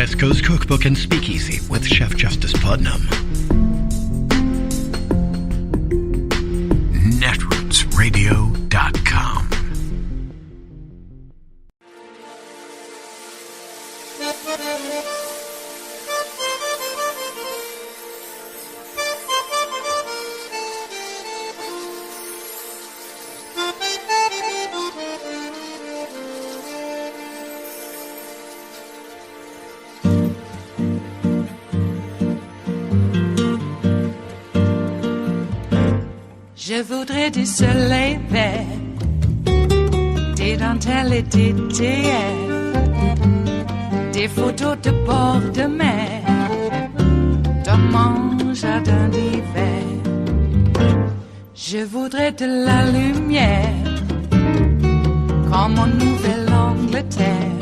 West Coast Cookbook and Speakeasy with Chef Justice Putnam. Netrootsradio.com. Je voudrais du soleil vert, des dentelles et des théières, des photos de bord de mer, dans mon jardin d'hiver. Je voudrais de la lumière, comme en Nouvelle-Angleterre.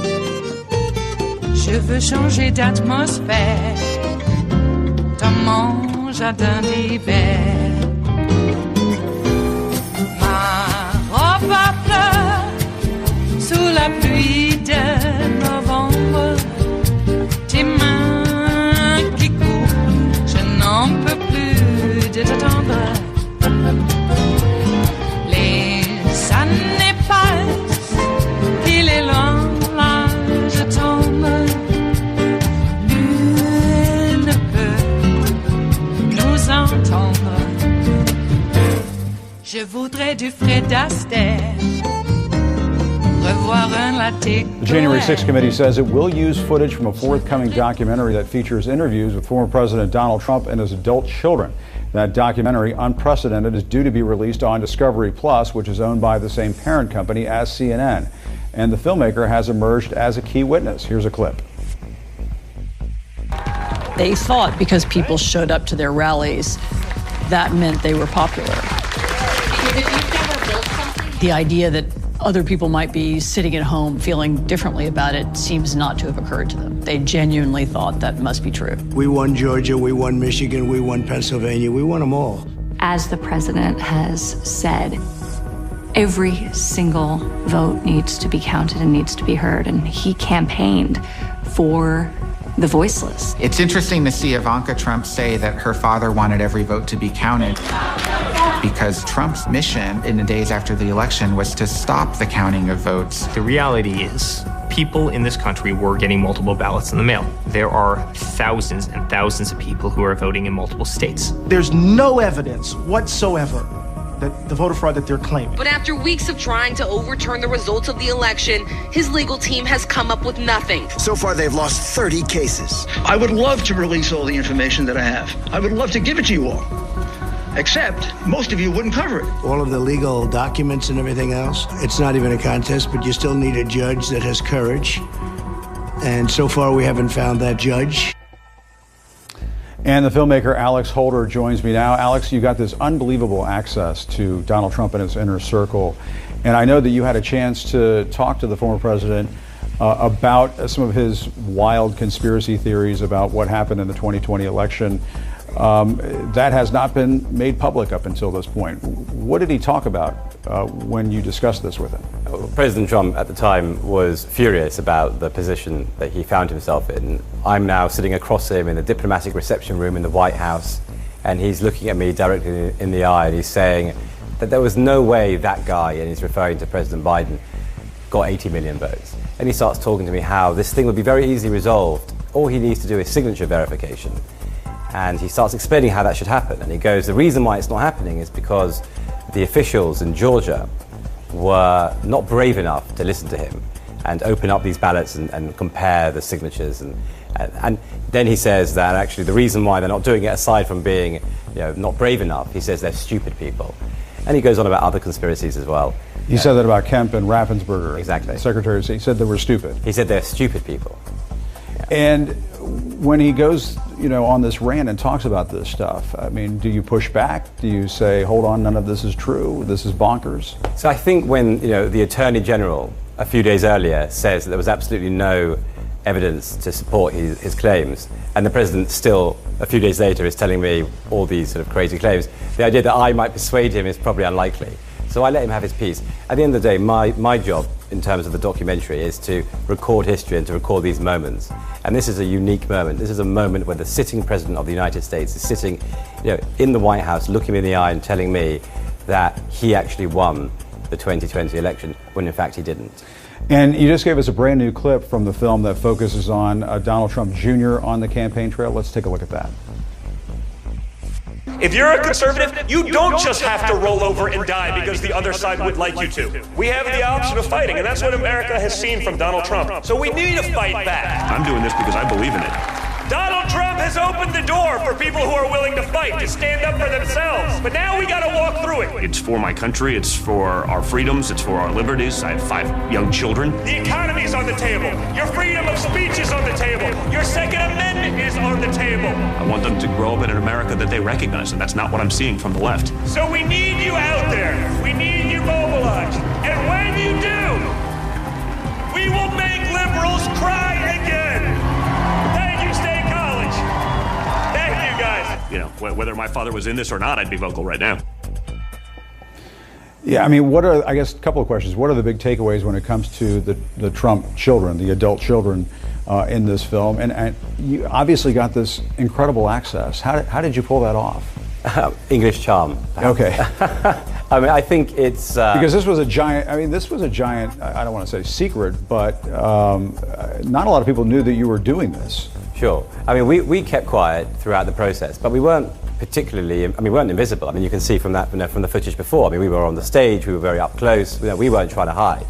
Je veux changer d'atmosphère, dans mon jardin d'hiver. Ma fleur sous la pluie de novembre, tes mains qui courent, je n'en peux plus de t'attendre. Les années passent, il est loin, là je tombe. Nul ne peut nous entendre. Je voudrais du Fred Astaire, revoir un latte. The January 6th committee says it will use footage from a forthcoming documentary that features interviews with former President Donald Trump and his adult children. That documentary, Unprecedented, is due to be released on Discovery Plus, which is owned by the same parent company as CNN. And the filmmaker has emerged as a key witness. Here's a clip. They thought because people showed up to their rallies, that meant they were popular. The idea that other people might be sitting at home feeling differently about it seems not to have occurred to them. They genuinely thought that must be true. We won Georgia, we won Michigan, we won Pennsylvania, we won them all. As the president has said, every single vote needs to be counted and needs to be heard, and he campaigned for the voiceless. It's interesting to see Ivanka Trump say that her father wanted every vote to be counted, because Trump's mission in the days after the election was to stop the counting of votes. The reality is, people in this country were getting multiple ballots in the mail. There are thousands and thousands of people who are voting in multiple states. There's no evidence whatsoever that the voter fraud that they're claiming. But after weeks of trying to overturn the results of the election, his legal team has come up with nothing. So far, they've lost 30 cases. I would love to release all the information that I have. I would love to give it to you all. Except most of you wouldn't cover it. All of the legal documents and everything else, it's not even a contest, but you still need a judge that has courage. And so far, we haven't found that judge. And the filmmaker Alex Holder joins me now. Alex, you got this unbelievable access to Donald Trump and his inner circle. And I know that you had a chance to talk to the former president about some of his wild conspiracy theories about what happened in the 2020 election. That has not been made public up until this point. What did he talk about when you discussed this with him? President Trump at the time was furious about the position that he found himself in. I'm now sitting across him in the diplomatic reception room in the White House, and he's looking at me directly in the eye, and he's saying that there was no way that guy, and he's referring to President Biden, got 80 million votes. And he starts talking to me how this thing would be very easily resolved. All he needs to do is signature verification. And he starts explaining how that should happen. And he goes, the reason why it's not happening is because the officials in Georgia were not brave enough to listen to him and open up these ballots and compare the signatures. And then he says that actually the reason why they're not doing it, aside from being not brave enough, he says they're stupid people. And he goes on about other conspiracies as well. He said that about Kemp and Raffensperger. Exactly. The Secretary of State. He said they were stupid. He said they're stupid people. Yeah. And when he goes, on this rant and talks about this stuff, I mean, do you push back? Do you say, hold on, none of this is true, this is bonkers? So I think when, the Attorney General a few days earlier says that there was absolutely no evidence to support his claims, and the President still, a few days later, is telling me all these sort of crazy claims, the idea that I might persuade him is probably unlikely. So I let him have his piece. At the end of the day, my job in terms of the documentary is to record history and to record these moments. And this is a unique moment. This is a moment where the sitting president of the United States is sitting, in the White House, looking me in the eye and telling me that he actually won the 2020 election, when in fact he didn't. And you just gave us a brand new clip from the film that focuses on Donald Trump Jr. on the campaign trail. Let's take a look at that. If you're a conservative, you don't just have to roll over and die because the other side would like you to. We have the option of fighting, and that's what America has seen from Donald Trump. So we need to fight back. I'm doing this because I believe in it. Donald Trump has opened the door for people who are willing to fight, to stand up for themselves. But now we gotta walk through it. It's for my country, it's for our freedoms, it's for our liberties. I have 5 young children. The economy is on the table. Your freedom of speech is on the table. Your Second Amendment is on the table. I want them to grow up in an America that they recognize, and that's not what I'm seeing from the left. So we need you out there. We need you mobilized. And when you do, we will make liberals cry again. Thank you, State College. Thank you, guys. Whether my father was in this or not, I'd be vocal right now. Yeah, I mean, I guess a couple of questions. What are the big takeaways when it comes to the Trump children, the adult children in this film? And you obviously got this incredible access. How did you pull that off? English charm. Okay. I mean, I think it's... because this was a giant, I don't want to say secret, but not a lot of people knew that you were doing this. Sure. I mean, we kept quiet throughout the process, but we weren't particularly, we weren't invisible. I mean, you can see from that, from the footage before. I mean, we were on the stage, we were very up close, we weren't trying to hide.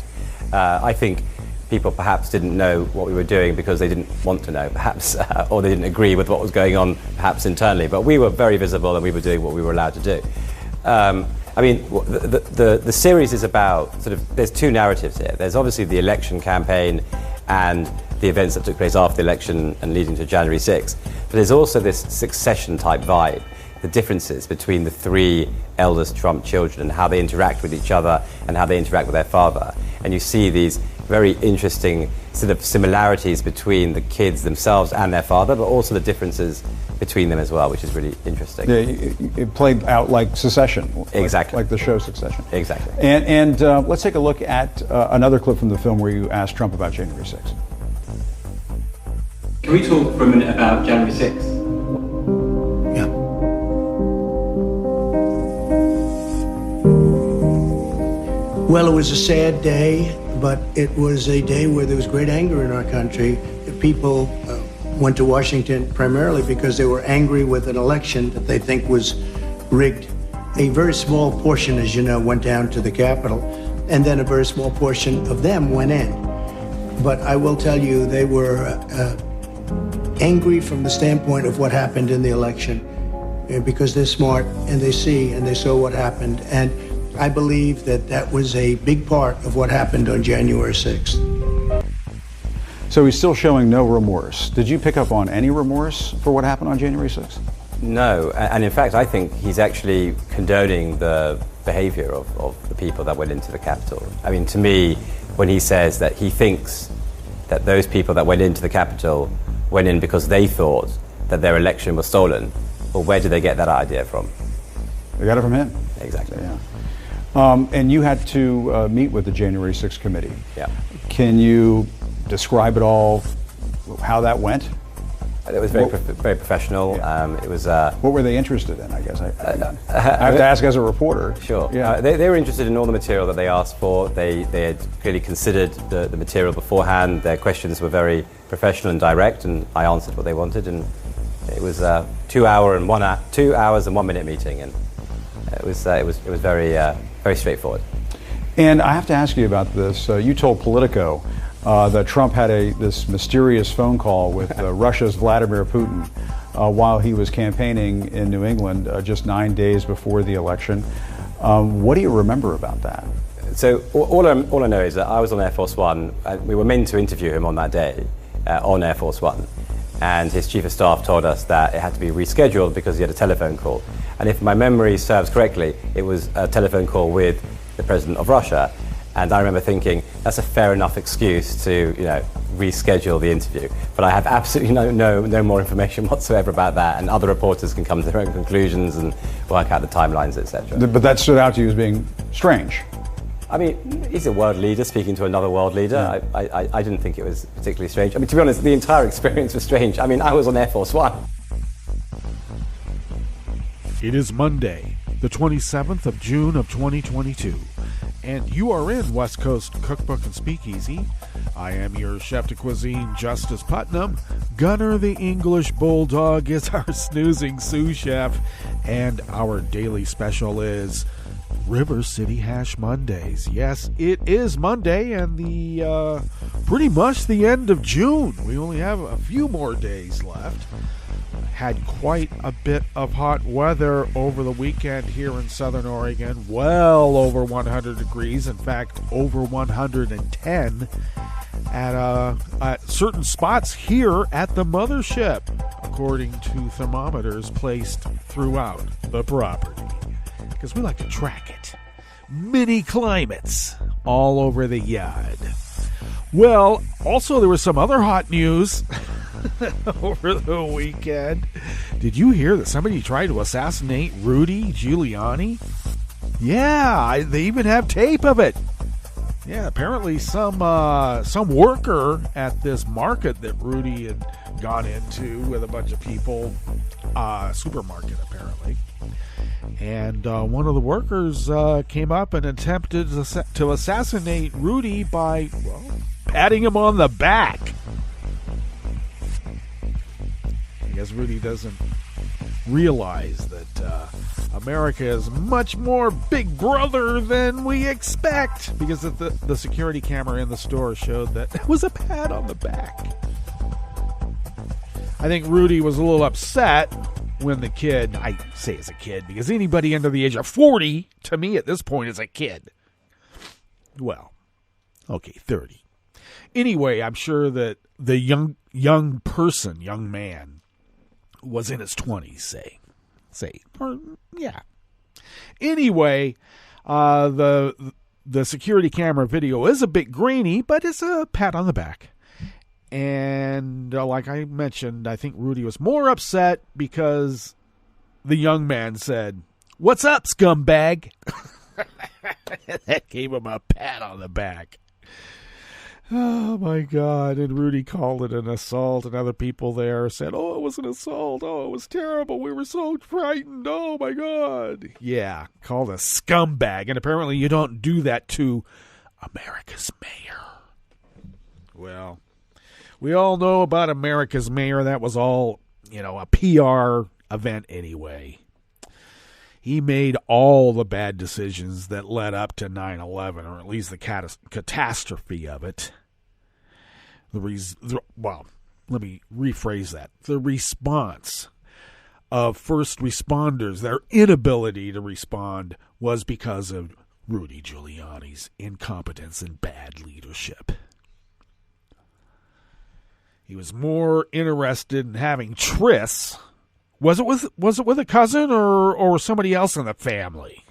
I think people perhaps didn't know what we were doing because they didn't want to know, perhaps, or they didn't agree with what was going on, perhaps internally. But we were very visible and we were doing what we were allowed to do. I mean, the series is about there's 2 narratives here. There's obviously the election campaign and the events that took place after the election and leading to January 6th. But there's also this succession type vibe, the differences between the 3 eldest Trump children and how they interact with each other and how they interact with their father. And you see these very interesting similarities between the kids themselves and their father, but also the differences between them as well, which is really interesting. Yeah, it played out like Succession. Exactly. Like the show Succession. Exactly. And let's take a look at another clip from the film where you asked Trump about January 6th. Can we talk for a minute about January 6th? Yeah. Well, it was a sad day, but it was a day where there was great anger in our country. People went to Washington primarily because they were angry with an election that they think was rigged. A very small portion, as you know, went down to the Capitol, and then a very small portion of them went in. But I will tell you, they were angry from the standpoint of what happened in the election, because they're smart and they see and they saw what happened. And I believe that that was a big part of what happened on January 6th. So he's still showing no remorse. Did you pick up on any remorse for what happened on January 6th? No, and in fact, I think he's actually condoning the behavior of the people that went into the Capitol. I mean, to me, when he says that he thinks that those people that went into the Capitol went in because they thought that their election was stolen, well, where did they get that idea from? They got it from him. Exactly. Yeah. And you had to meet with the January 6th committee. Yeah. Can you describe it all, how that went? It was very professional. Yeah. It was. What were they interested in? I guess I have to ask as a reporter. Sure. Yeah. They were interested in all the material that they asked for. They had clearly considered the material beforehand. Their questions were very professional and direct, and I answered what they wanted. And it was 2 hours and 1 minute meeting, and it was very straightforward. And I have to ask you about this. You told Politico that Trump had this mysterious phone call with Russia's Vladimir Putin while he was campaigning in New England just 9 days before the election. What do you remember about that? So all I know is that I was on Air Force One. We were meant to interview him on that day on Air Force One. And his chief of staff told us that it had to be rescheduled because he had a telephone call. And if my memory serves correctly, it was a telephone call with the president of Russia. And I remember thinking, that's a fair enough excuse to, reschedule the interview. But I have absolutely no more information whatsoever about that, and other reporters can come to their own conclusions and work out the timelines, etc. But that stood out to you as being strange. I mean, he's a world leader speaking to another world leader. Yeah. I didn't think it was particularly strange. I mean, to be honest, the entire experience was strange. I mean, I was on Air Force One. It is Monday, the 27th of June of 2022, and you are in West Coast Cookbook and Speakeasy. I am your chef de cuisine, Justice Putnam. Gunner the English Bulldog is our snoozing sous chef, and our daily special is River City Hash Mondays. Yes, it is Monday, and the pretty much the end of June. We only have a few more days left. Had quite a bit of hot weather over the weekend here in Southern Oregon. Well over 100 degrees. In fact, over 110 at certain spots here at the mothership, according to thermometers placed throughout the property. Because we like to track it. Mini climates all over the yard. Well, also there was some other hot news over the weekend. Did you hear that somebody tried to assassinate Rudy Giuliani? Yeah, they even have tape of it. Yeah, apparently some worker at this market that Rudy had gone into with a bunch of people, supermarket apparently. And one of the workers came up and attempted to assassinate Rudy by, patting him on the back. I guess Rudy doesn't realize that America is much more Big Brother than we expect, because the security camera in the store showed that it was a pat on the back. I think Rudy was a little upset when the kid, I say as a kid, because anybody under the age of 40, to me at this point, is a kid. Well, okay, 30. Anyway, I'm sure that the young man, was in his 20s, say. Or, yeah. Anyway, the security camera video is a bit grainy, but it's a pat on the back. And like I mentioned, I think Rudy was more upset because the young man said, "What's up, scumbag?" That gave him a pat on the back. Oh, my God. And Rudy called it an assault, and other people there said, "Oh, it was an assault. Oh, it was terrible. We were so frightened. Oh, my God." Yeah, called a scumbag. And apparently you don't do that to America's mayor. Well, we all know about America's mayor. That was all, a PR event anyway. He made all the bad decisions that led up to 9/11, or at least the catastrophe of it. Well, let me rephrase that. The response of first responders, their inability to respond, was because of Rudy Giuliani's incompetence and bad leadership. He was more interested in having trysts. Was it with a cousin or somebody else in the family?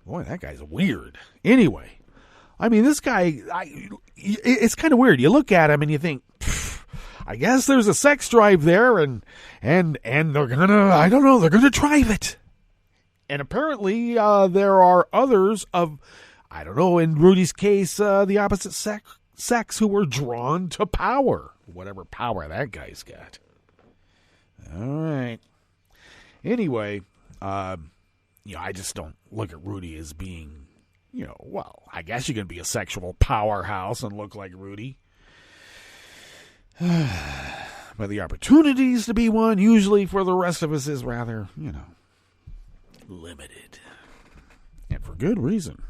Boy, that guy's weird. Anyway, I mean, this guy, it's kind of weird. You look at him and you think, I guess there's a sex drive there, and they're gonna drive it. And apparently, there are others of, I don't know, in Rudy's case, the opposite sex who were drawn to power, whatever power that guy's got. All right. Anyway, I just don't look at Rudy as being, I guess you can be a sexual powerhouse and look like Rudy. But the opportunities to be one, usually for the rest of us, is rather, limited. And for good reason.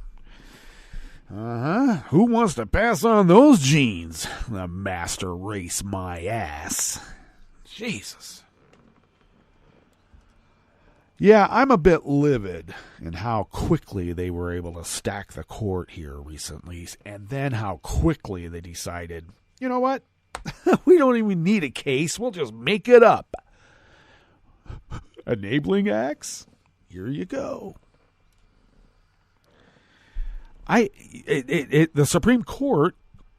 Who wants to pass on those genes? The master race my ass. Jesus. Yeah, I'm a bit livid in how quickly they were able to stack the court here recently, and then how quickly they decided, you know what? We don't even need a case. We'll just make it up. Enabling acts? Here you go. The Supreme Court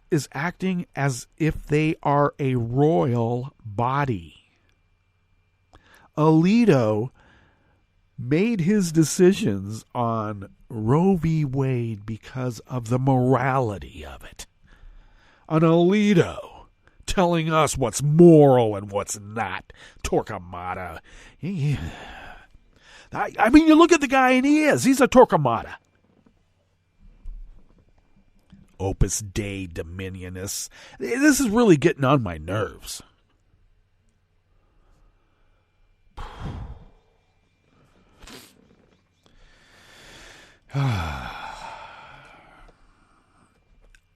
is acting as if they are a royal body. Alito made his decisions on Roe v. Wade because of the morality of it. An Alito telling us what's moral and what's not. Torquemada. I mean, you look at the guy and he's a Torquemada. Opus Dei Dominionist. This is really getting on my nerves.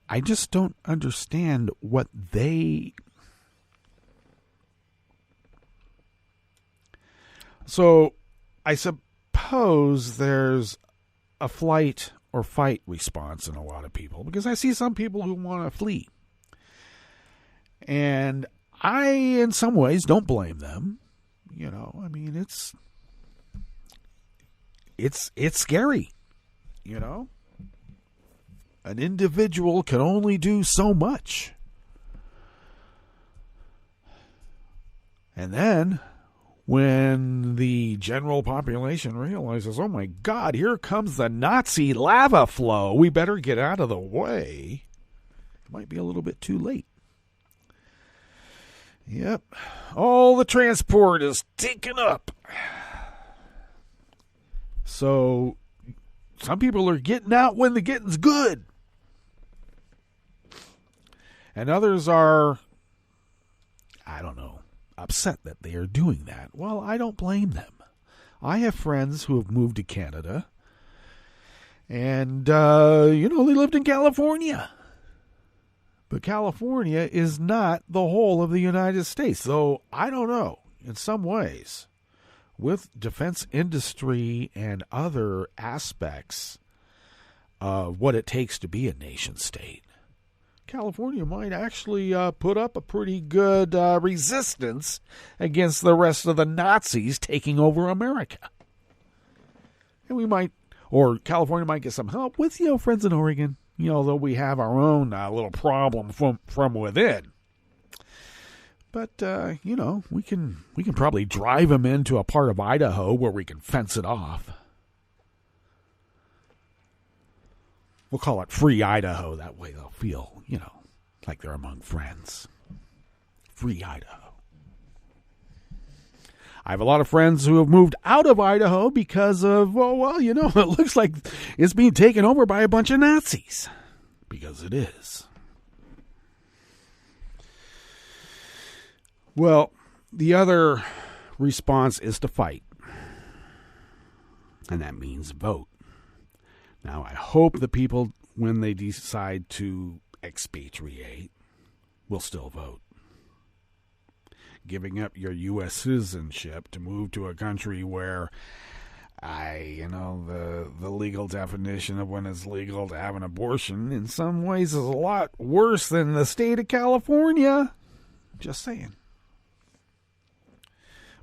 I just don't understand what they... So, I suppose there's a flight or fight response in a lot of people, because I see some people who want to flee. And I, in some ways, don't blame them. You know, I mean, it's scary, you know? An individual can only do so much. And then, when the general population realizes, oh my God, here comes the Nazi lava flow, we better get out of the way, it might be a little bit too late. Yep, all the transport is taken up. So, some people are getting out when the getting's good. And others are, I don't know, upset that they are doing that. Well, I don't blame them. I have friends who have moved to Canada. And, they lived in California. But California is not the whole of the United States. So, I don't know. In some ways, with defense industry and other aspects of what it takes to be a nation state, California might actually put up a pretty good resistance against the rest of the Nazis taking over America. And California might get some help with, friends in Oregon, though we have our own little problem from within. But, we can probably drive them into a part of Idaho where we can fence it off. We'll call it Free Idaho. That way they'll feel, like they're among friends. Free Idaho. I have a lot of friends who have moved out of Idaho because of, it looks like it's being taken over by a bunch of Nazis. Because it is. Well, the other response is to fight. And that means vote. Now, I hope the people, when they decide to expatriate, will still vote. Giving up your U.S. citizenship to move to a country where, the legal definition of when it's legal to have an abortion in some ways is a lot worse than the state of California. Just saying.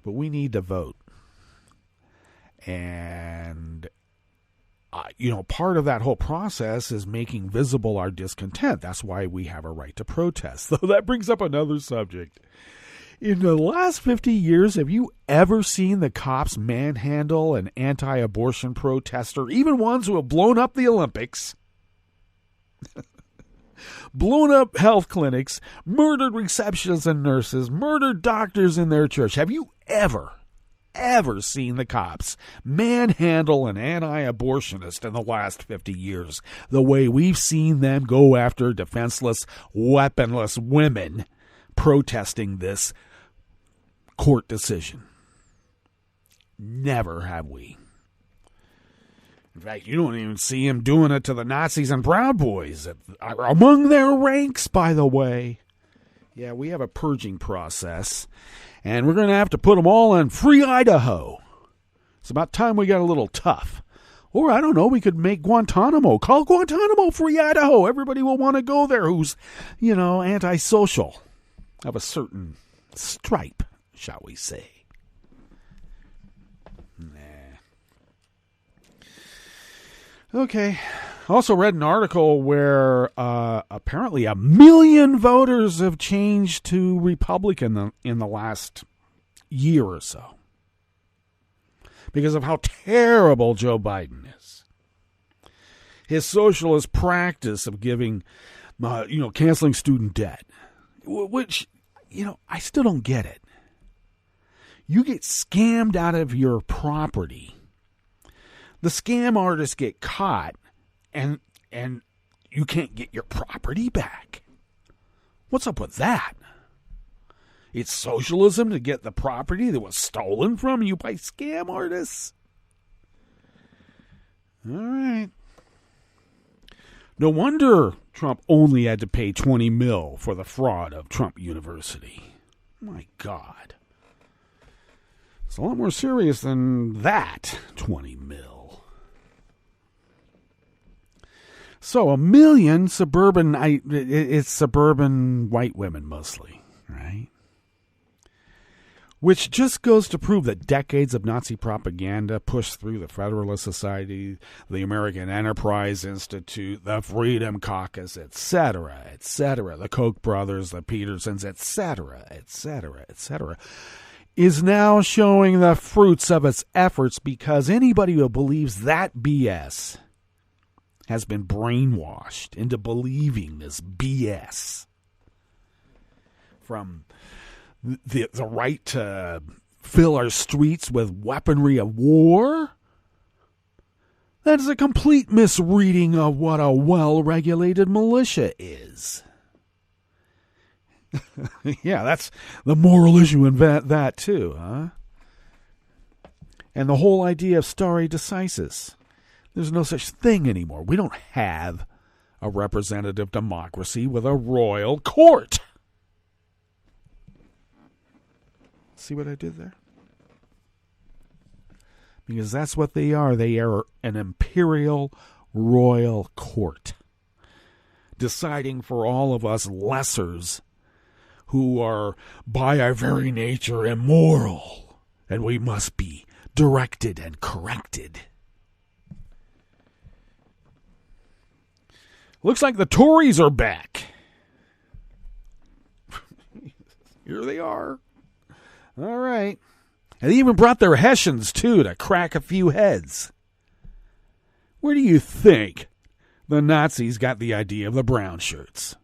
But we need to vote. And, part of that whole process is making visible our discontent. That's why we have a right to protest. So that brings up another subject. In the last 50 years, have you ever seen the cops manhandle an anti-abortion protester, even ones who have blown up the Olympics, blown up health clinics, murdered receptionists and nurses, murdered doctors in their church? Have you ever seen the cops manhandle an anti-abortionist in the last 50 years the way we've seen them go after defenseless, weaponless women protesting this court decision? Never have we. In fact, you don't even see him doing it to the Nazis and Proud Boys that are among their ranks, by the way. Yeah, we have a purging process, and we're going to have to put them all in Free Idaho. It's about time we got a little tough. Or, I don't know, we could make Guantanamo. Call Guantanamo Free Idaho. Everybody will want to go there who's, antisocial. Of a certain stripe, shall we say. Okay. Also read an article where apparently 1 million voters have changed to Republican in the last year or so because of how terrible Joe Biden is. His socialist practice of giving, canceling student debt, which, I still don't get it. You get scammed out of your property. The scam artists get caught, and you can't get your property back. What's up with that? It's socialism to get the property that was stolen from you by scam artists. All right. No wonder Trump only had to pay $20 million for the fraud of Trump University. My God. It's a lot more serious than that, $20 million. So 1 million suburban, it's suburban white women mostly, right? Which just goes to prove that decades of Nazi propaganda pushed through the Federalist Society, the American Enterprise Institute, the Freedom Caucus, etc., the Koch brothers, the Petersons, etc., is now showing the fruits of its efforts because anybody who believes that BS has been brainwashed into believing this BS. From the right to fill our streets with weaponry of war. That is a complete misreading of what a well-regulated militia is. Yeah, that's the moral issue in that too, huh? And the whole idea of stare decisis. There's no such thing anymore. We don't have a representative democracy with a royal court. See what I did there? Because that's what they are. They are an imperial royal court, deciding for all of us lessers who are by our very nature immoral, and we must be directed and corrected. Looks like the Tories are back. Here they are. All right. And they even brought their Hessians, too, to crack a few heads. Where do you think the Nazis got the idea of the brown shirts?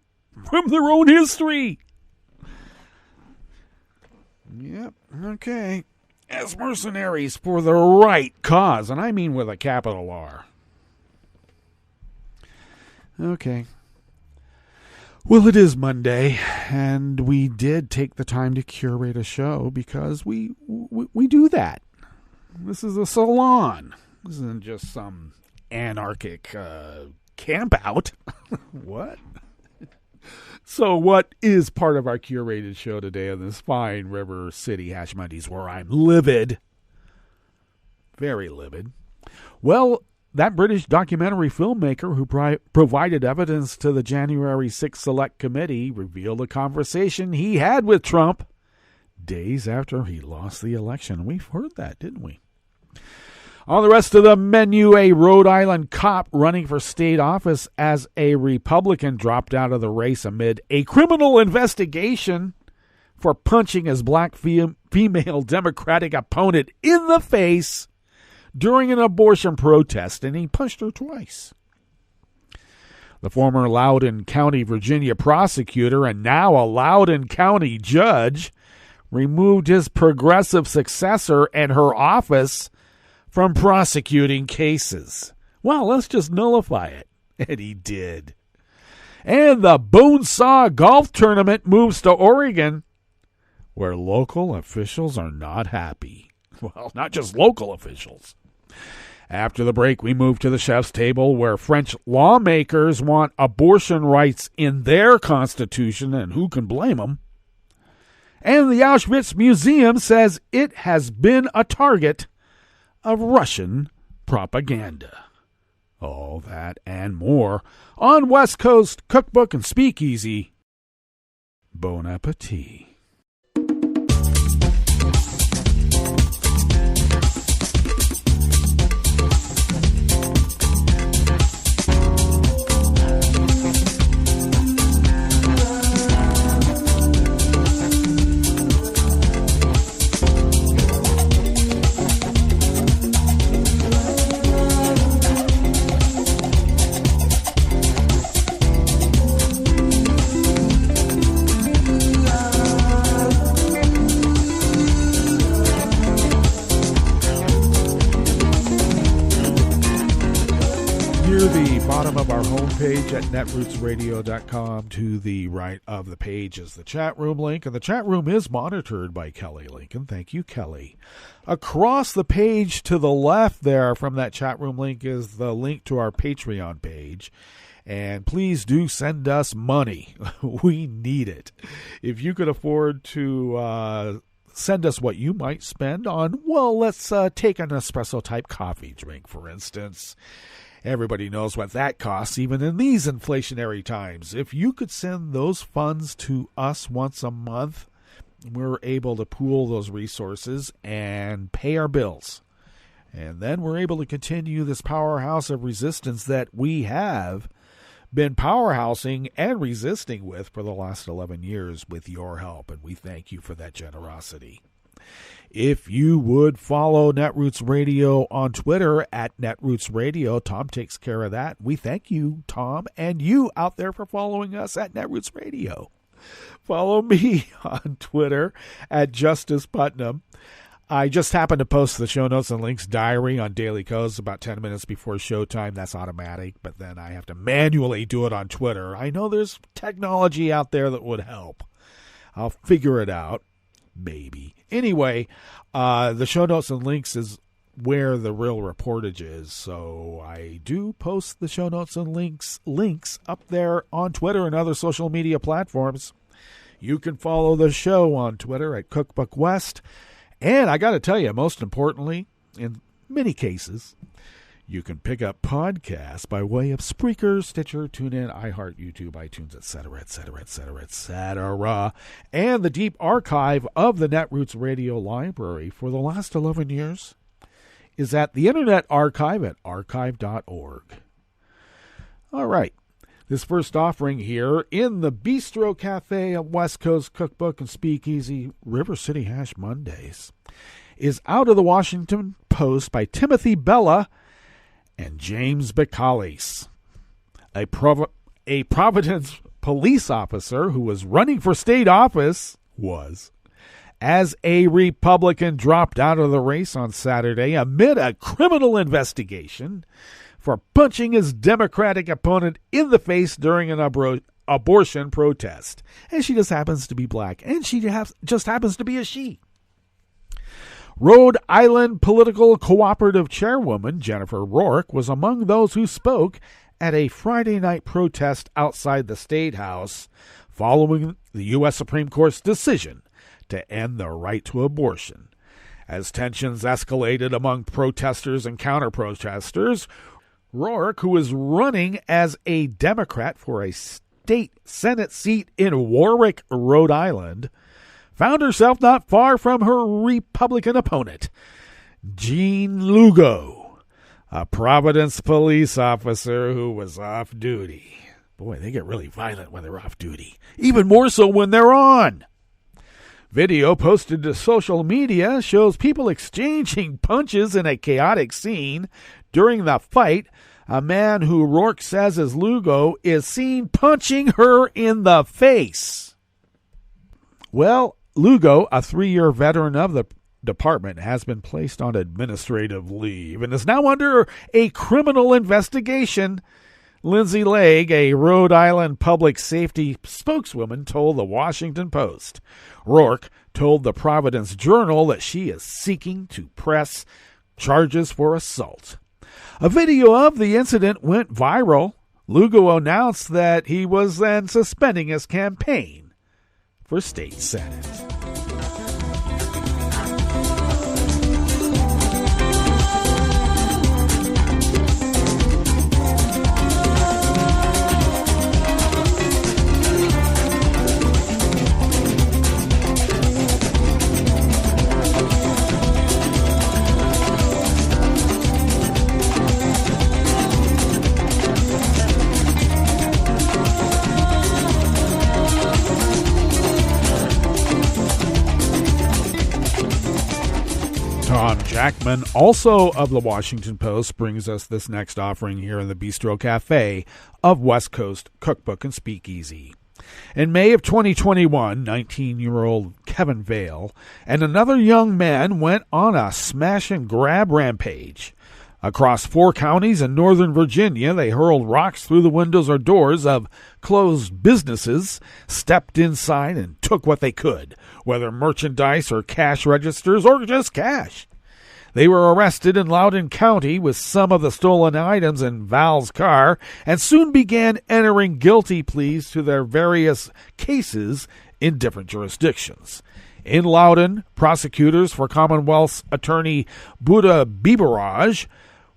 From their own history. Yep, okay. As mercenaries for the right cause, and I mean with a capital R. Okay. Well, it is Monday, and we did take the time to curate a show because we do that. This is a salon. This isn't just some anarchic camp out. What? So what is part of our curated show today on this fine River City Hash Mondays where I'm livid? Very livid. Well, that British documentary filmmaker who provided evidence to the January 6th Select Committee revealed a conversation he had with Trump days after he lost the election. We've heard that, didn't we? On the rest of the menu, a Rhode Island cop running for state office as a Republican dropped out of the race amid a criminal investigation for punching his black female Democratic opponent in the face during an abortion protest, and he punched her twice. The former Loudon County, Virginia prosecutor and now a Loudon County judge removed his progressive successor and her office from prosecuting cases. Well, let's just nullify it. And he did. And the Bonesaw Golf Tournament moves to Oregon, where local officials are not happy. Well, not just local officials. After the break, we move to the chef's table, where French lawmakers want abortion rights in their constitution, and who can blame them? And the Auschwitz Museum says it has been a target of Russian propaganda. All that and more on West Coast Cookbook and Speakeasy. Bon appetit. page at netrootsradio.com. To the right of the page is the chat room link, and the chat room is monitored by Kelly Lincoln. Thank you, Kelly. Across the page to the left there from that chat room link is the link to our Patreon page. And please do send us money. We need it. If you could afford to send us what you might spend on, well, let's take an espresso-type coffee drink, for instance. Everybody knows what that costs, even in these inflationary times. If you could send those funds to us once a month, we're able to pool those resources and pay our bills. And then we're able to continue this powerhouse of resistance that we have been powerhousing and resisting with for the last 11 years with your help, and we thank you for that generosity. If you would follow Netroots Radio on Twitter at Netroots Radio, Tom takes care of that. We thank you, Tom, and you out there for following us at Netroots Radio. Follow me on Twitter at Justice Putnam. I just happened to post the show notes and links diary on Daily Codes about 10 minutes before showtime. That's automatic, but then I have to manually do it on Twitter. I know there's technology out there that would help. I'll figure it out, maybe. Anyway, the show notes and links is where the real reportage is, so I do post the show notes and links up there on Twitter and other social media platforms. You can follow the show on Twitter at Cookbook West. And I got to tell you, most importantly, in many cases, you can pick up podcasts by way of Spreaker, Stitcher, TuneIn, iHeart, YouTube, iTunes, etc., etc., etc., etc. And the deep archive of the Netroots Radio Library for the last 11 years is at the Internet Archive at archive.org. All right. This first offering here in the Bistro Cafe of West Coast Cookbook and Speakeasy, River City Hash Mondays, is out of the Washington Post by Timothy Bella and James Bacallis. A Providence police officer who was running for state office as a Republican, dropped out of the race on Saturday amid a criminal investigation for punching his Democratic opponent in the face during an abortion protest. And she just happens to be black, and she just happens to be a she. Rhode Island political cooperative chairwoman Jennifer Rourke was among those who spoke at a Friday night protest outside the State House following the U.S. Supreme Court's decision to end the right to abortion. As tensions escalated among protesters and counter-protesters, Rourke, who is running as a Democrat for a state Senate seat in Warwick, Rhode Island, found herself not far from her Republican opponent, Gene Lugo, a Providence police officer who was off duty. Boy, they get really violent when they're off duty, even more so when they're on. Video posted to social media shows people exchanging punches in a chaotic scene. During the fight, a man who Rourke says is Lugo is seen punching her in the face. Well, Lugo, a 3-year veteran of the department, has been placed on administrative leave and is now under a criminal investigation. Lindsay Legg, a Rhode Island public safety spokeswoman, told the Washington Post. Rourke told the Providence Journal that she is seeking to press charges for assault. A video of the incident went viral. Lugo announced that he was then suspending his campaign for state senate. Tom Jackman, also of the Washington Post, brings us this next offering here in the Bistro Cafe of West Coast Cookbook and Speakeasy. In May of 2021, 19-year-old Kevin Vale and another young man went on a smash-and-grab rampage. Across 4 counties in northern Virginia, they hurled rocks through the windows or doors of closed businesses, stepped inside, and took what they could, whether merchandise or cash registers or just cash. They were arrested in Louden County with some of the stolen items in Val's car and soon began entering guilty pleas to their various cases in different jurisdictions. In Loudon, prosecutors for Commonwealth's attorney Buddha Biberaj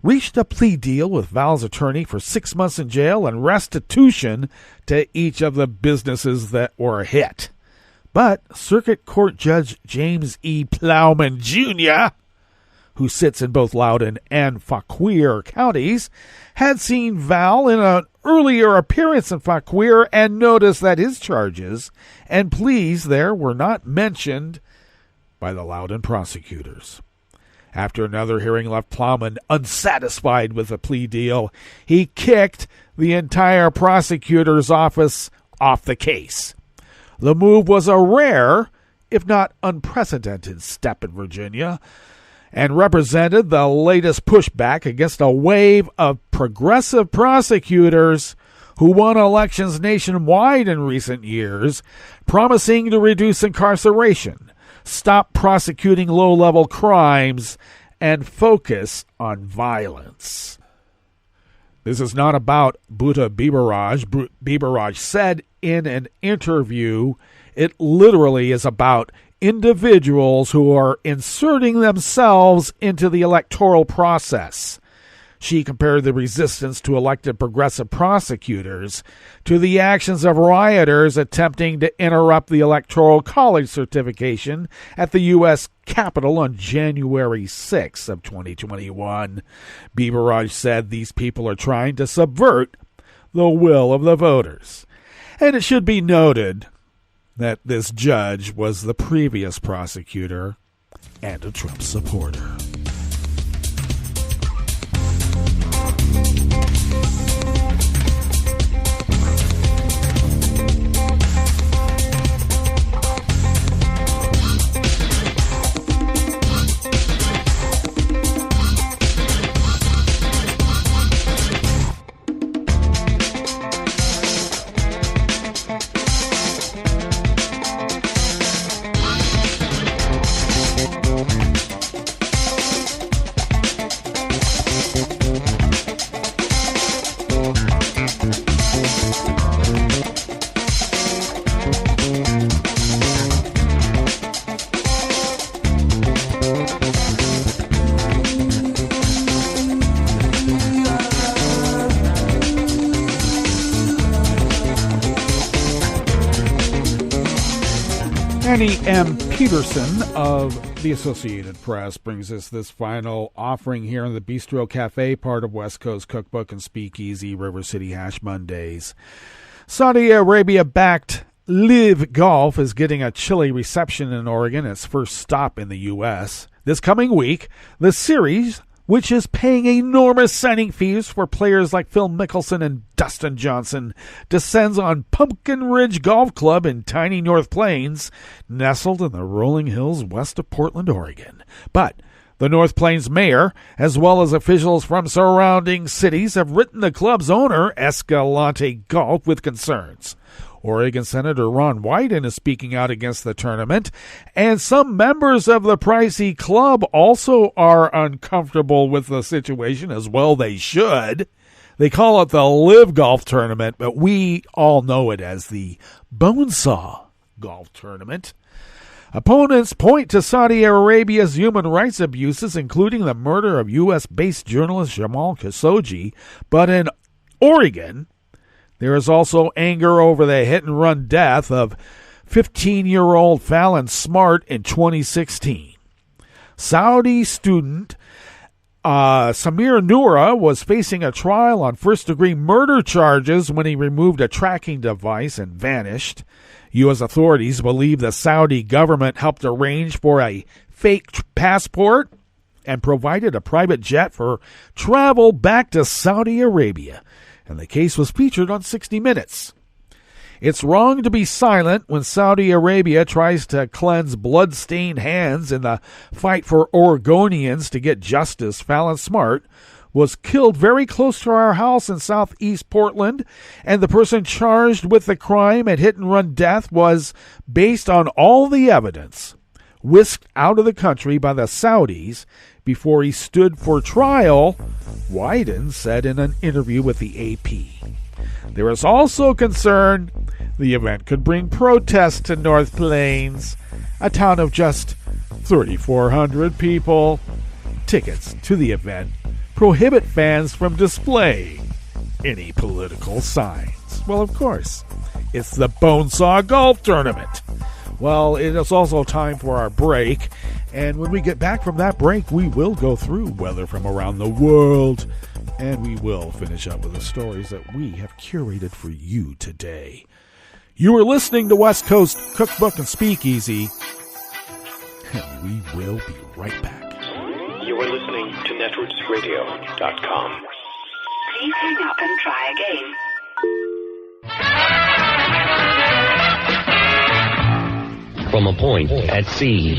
reached a plea deal with Val's attorney for 6 months in jail and restitution to each of the businesses that were hit. But Circuit Court Judge James E. Plowman, Jr., who sits in both Loudon and Fauquier counties, had seen Val in an earlier appearance in Fauquier and noticed that his charges and pleas there were not mentioned by the Loudon prosecutors. After another hearing left Plowman unsatisfied with the plea deal, he kicked the entire prosecutor's office off the case. The move was a rare, if not unprecedented, step in Virginia, and represented the latest pushback against a wave of progressive prosecutors who won elections nationwide in recent years, promising to reduce incarceration, stop prosecuting low-level crimes, and focus on violence. This is not about Buddha Biberaj. Biberaj said in an interview, it literally is about individuals who are inserting themselves into the electoral process. She compared the resistance to elected progressive prosecutors to the actions of rioters attempting to interrupt the Electoral College certification at the U.S. Capitol on January 6 of 2021. Biberaj said these people are trying to subvert the will of the voters. And it should be noted that this judge was the previous prosecutor and a Trump supporter. Annie M. Peterson of the Associated Press brings us this final offering here in the Bistro Cafe, part of West Coast Cookbook and Speakeasy River City Hash Mondays. Saudi Arabia-backed Live Golf is getting a chilly reception in Oregon, its first stop in the U.S. This coming week, the series, which is paying enormous signing fees for players like Phil Mickelson and Dustin Johnson, descends on Pumpkin Ridge Golf Club in tiny North Plains, nestled in the rolling hills west of Portland, Oregon. But the North Plains mayor, as well as officials from surrounding cities, have written the club's owner, Escalante Golf, with concerns. Oregon Senator Ron Wyden is speaking out against the tournament, and some members of the pricey club also are uncomfortable with the situation, as well they should. They call it the Live Golf Tournament, but we all know it as the Bonesaw Golf Tournament. Opponents point to Saudi Arabia's human rights abuses, including the murder of U.S.-based journalist Jamal Khashoggi, but in Oregon, there is also anger over the hit-and-run death of 15-year-old Fallon Smart in 2016. Saudi student Samir Noura was facing a trial on first-degree murder charges when he removed a tracking device and vanished. U.S. authorities believe the Saudi government helped arrange for a fake passport and provided a private jet for travel back to Saudi Arabia. And the case was featured on 60 Minutes. It's wrong to be silent when Saudi Arabia tries to cleanse blood-stained hands in the fight for Oregonians to get justice, Fallon Smart, was killed very close to our house in southeast Portland, and the person charged with the crime and hit-and-run death was, based on all the evidence, whisked out of the country by the Saudis before he stood for trial, Wyden said in an interview with the AP. There is also concern the event could bring protests to North Plains, a town of just 3,400 people. Tickets to the event prohibit fans from displaying any political signs. Well, of course, it's the Bonesaw Golf Tournament. Well, it is also time for our break, and when we get back from that break, we will go through weather from around the world, and we will finish up with the stories that we have curated for you today. You are listening to West Coast Cookbook and Speakeasy, and we will be right back. You are listening to netrootsradio.com. Please hang up and try again. From a point at sea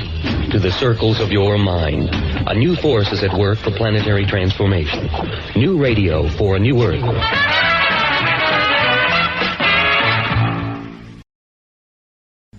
to the circles of your mind, a new force is at work for planetary transformation. New radio for a new Earth.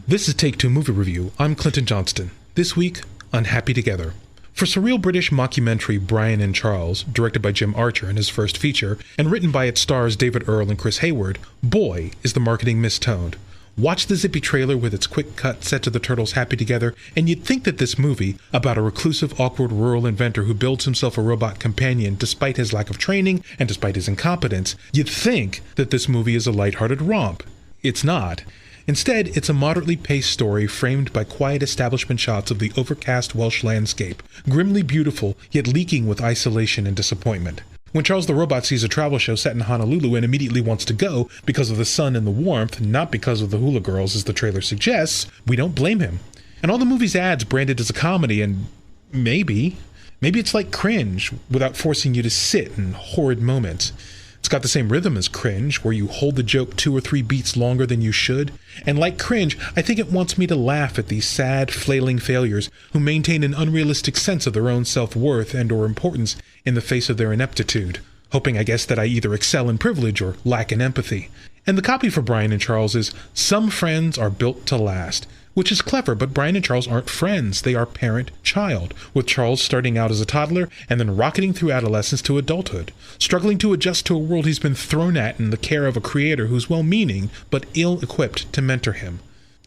This is Take Two Movie Review. I'm Clinton Johnston. This week, Unhappy Together. For surreal British mockumentary Brian and Charles, directed by Jim Archer in his first feature, and written by its stars David Earl and Chris Hayward, boy, is the marketing mistoned. Watch the zippy trailer with its quick cut set to the turtles happy together, and you'd think that this movie, about a reclusive, awkward rural inventor who builds himself a robot companion despite his lack of training and despite his incompetence, you'd think that this movie is a lighthearted romp. It's not. Instead, it's a moderately paced story framed by quiet establishment shots of the overcast Welsh landscape, grimly beautiful, yet leaking with isolation and disappointment. When Charles the Robot sees a travel show set in Honolulu and immediately wants to go because of the sun and the warmth, not because of the hula girls as the trailer suggests, we don't blame him. And all the movie's ads branded as a comedy, and maybe it's like Cringe without forcing you to sit in horrid moments. It's got the same rhythm as Cringe, where you hold the joke 2 or 3 beats longer than you should. And like Cringe, I think it wants me to laugh at these sad, flailing failures who maintain an unrealistic sense of their own self-worth and or importance in the face of their ineptitude, hoping, I guess, that I either excel in privilege or lack in empathy. And the copy for Brian and Charles is, some friends are built to last, which is clever, but Brian and Charles aren't friends. They are parent-child, with Charles starting out as a toddler and then rocketing through adolescence to adulthood, struggling to adjust to a world he's been thrown at in the care of a creator who's well-meaning but ill-equipped to mentor him.